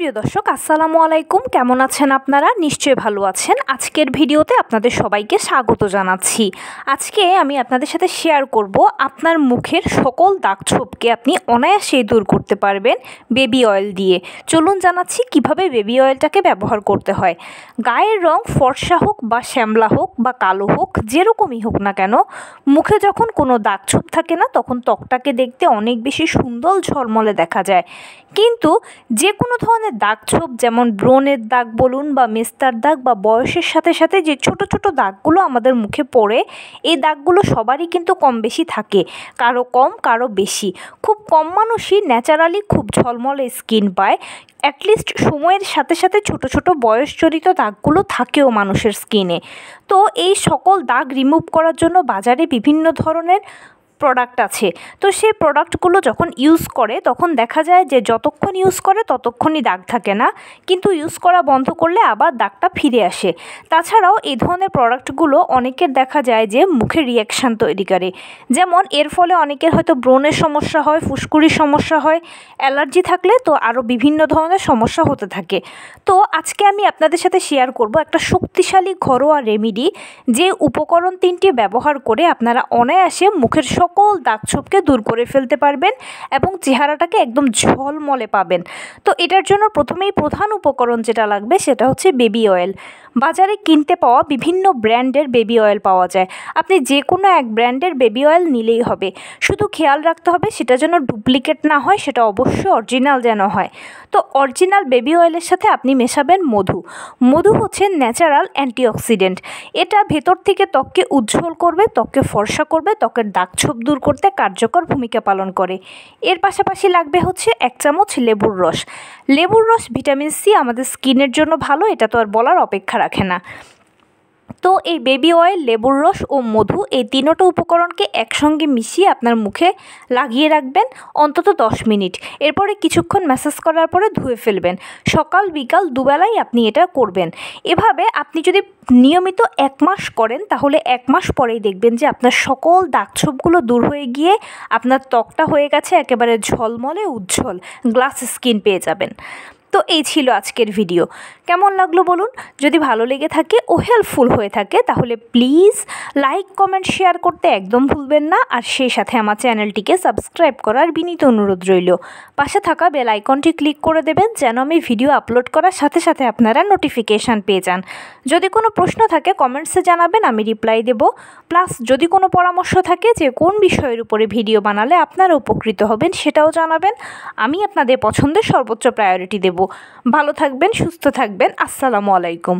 সুপ্রিয় দর্শক আসসালামু আলাইকুম, কেমন আছেন আপনারা? নিশ্চয়ই ভালো আছেন। আজকের ভিডিওতে আপনাদের সবাইকে স্বাগত জানাচ্ছি। আজকে আমি আপনাদের সাথে শেয়ার করব আপনার মুখের সকল দাগছোপকে আপনি অনায়াসেই দূর করতে পারবেন বেবি অয়েল দিয়ে। চলুন জানাচ্ছি কিভাবে বেবি অয়েলটাকে ব্যবহার করতে হয়। গায়ের রং ফর্সা হোক বা শ্যামলা হোক বা কালো হোক, যেরকমই হোক না কেন, মুখে যখন কোনো দাগছোপ থাকে না তখন ত্বকটাকে দেখতে অনেক বেশি সুন্দর ঝলমলে দেখা যায়। কিন্তু যে কোনো ধরনের দাগছোপ, যেমন ব্রণের দাগ বলুন বা মেস্তার দাগ বা বয়সের সাথে সাথে যে ছোট ছোট দাগগুলো আমাদের মুখে পড়ে, এই দাগগুলো সবারই কিন্তু কম বেশি থাকে, কারো কম কারো বেশি। খুব কম মানুষই ন্যাচারালি খুব ঝলমলে স্কিন পায়। অ্যাটলিস্ট সময়ের সাথে সাথে ছোট ছোট বয়সজনিত দাগগুলো থাকেও মানুষের স্কিনে। তো এই সকল দাগ রিমুভ করার জন্য বাজারে বিভিন্ন ধরনের প্রোডাক্ট আছে। তো সেই প্রোডাক্টগুলো যখন ইউজ করে তখন দেখা যায় যে যতক্ষণ ইউজ করে ততক্ষণই দাগ থাকে না, কিন্তু ইউজ করা বন্ধ করলে আবার দাগটা ফিরে আসে। তাছাড়াও এই ধরনের প্রোডাক্টগুলো অনেকের দেখা যায় যে মুখে রিয়াকশান তৈরি করে। যেমন এর ফলে অনেকের হয়তো ব্রণের সমস্যা হয়, ফুসকুড়ির সমস্যা হয়, অ্যালার্জি থাকলে তো আরও বিভিন্ন ধরনের সমস্যা হতে থাকে। তো আজকে আমি আপনাদের সাথে শেয়ার করব একটা শক্তিশালী ঘরোয়া রেমেডি, যে উপকরণ তিনটি ব্যবহার করে আপনারা অনায়াসে মুখের সকল দাগছোপকে দূর করে ফেলতে পারবেন এবং চেহারাটাকে একদম ঝলমলে পাবেন। তো এটার জন্য প্রথমেই প্রধান উপকরণ যেটা লাগবে সেটা হচ্ছে বেবি অয়েল। বাজারে কিনতে পাওয়া বিভিন্ন ব্র্যান্ডের বেবি অয়েল পাওয়া যায়। আপনি যে কোনো এক ব্র্যান্ডের বেবি অয়েল নিলেই হবে। শুধু খেয়াল রাখতে হবে সেটা যেন ডুপ্লিকেট না হয়, সেটা অবশ্যই অরিজিনাল যেন হয়। তো অরিজিনাল বেবি অয়েলের সাথে আপনি মেশাবেন মধু। মধু হচ্ছে ন্যাচারাল অ্যান্টিঅক্সিডেন্ট। এটা ভেতর থেকে ত্বককে উজ্জ্বল করবে, ত্বককে ফর্সা করবে, ত্বকের দাগছোপ দূর করতে কার্যকর ভূমিকা পালন করে। এর পাশাপাশি লাগবে হচ্ছে 1 চামচ লেবুর রস। লেবুর রস ভিটামিন সি আমাদের স্কিনের জন্য ভালো, এটা তো আর বলার অপেক্ষা রাখে না। তো এই বেবি অয়েল, লেবুর রস ও মধু, এই তিনোটা উপকরণকে একসঙ্গে মিশিয়ে আপনার মুখে লাগিয়ে রাখবেন অন্তত 10 মিনিট। এরপরে কিছুক্ষণ ম্যাসাজ করার পরে ধুয়ে ফেলবেন। সকাল বিকাল দুবেলাই আপনি এটা করবেন। এভাবে আপনি যদি নিয়মিত 1 মাস করেন তাহলে 1 মাস পরেই দেখবেন যে আপনার সকল দাগছোপগুলো দূর হয়ে গিয়ে আপনার ত্বকটা হয়ে গেছে একেবারে ঝলমলে উজ্জ্বল, গ্লাস স্কিন পেয়ে যাবেন। তো এই ছিল আজকের ভিডিও। কেমন লাগলো বলুন? যদি ভালো লেগে থাকে ও হেল্পফুল হয়ে থাকে তাহলে প্লিজ লাইক, কমেন্ট, শেয়ার করতে একদম ভুলবেন না। আর সেই সাথে আমার চ্যানেলটিকে সাবস্ক্রাইব করার বিনীত অনুরোধ রইল। পাশে থাকা বেল আইকনটি ক্লিক করে দেবেন যেন আমি ভিডিও আপলোড করার সাথে সাথে আপনারা নোটিফিকেশান পেয়ে যান। যদি কোনো প্রশ্ন থাকে কমেন্টসে জানাবেন, আমি রিপ্লাই দেব। প্লাস যদি কোনো পরামর্শ থাকে যে কোন বিষয়ের উপরে ভিডিও বানালে আপনারা উপকৃত হবেন সেটাও জানাবেন। আমি আপনাদের পছন্দের সর্বোচ্চ প্রায়োরিটি দেব। ভালো থাকবেন, সুস্থ থাকবেন। আসসালামু আলাইকুম।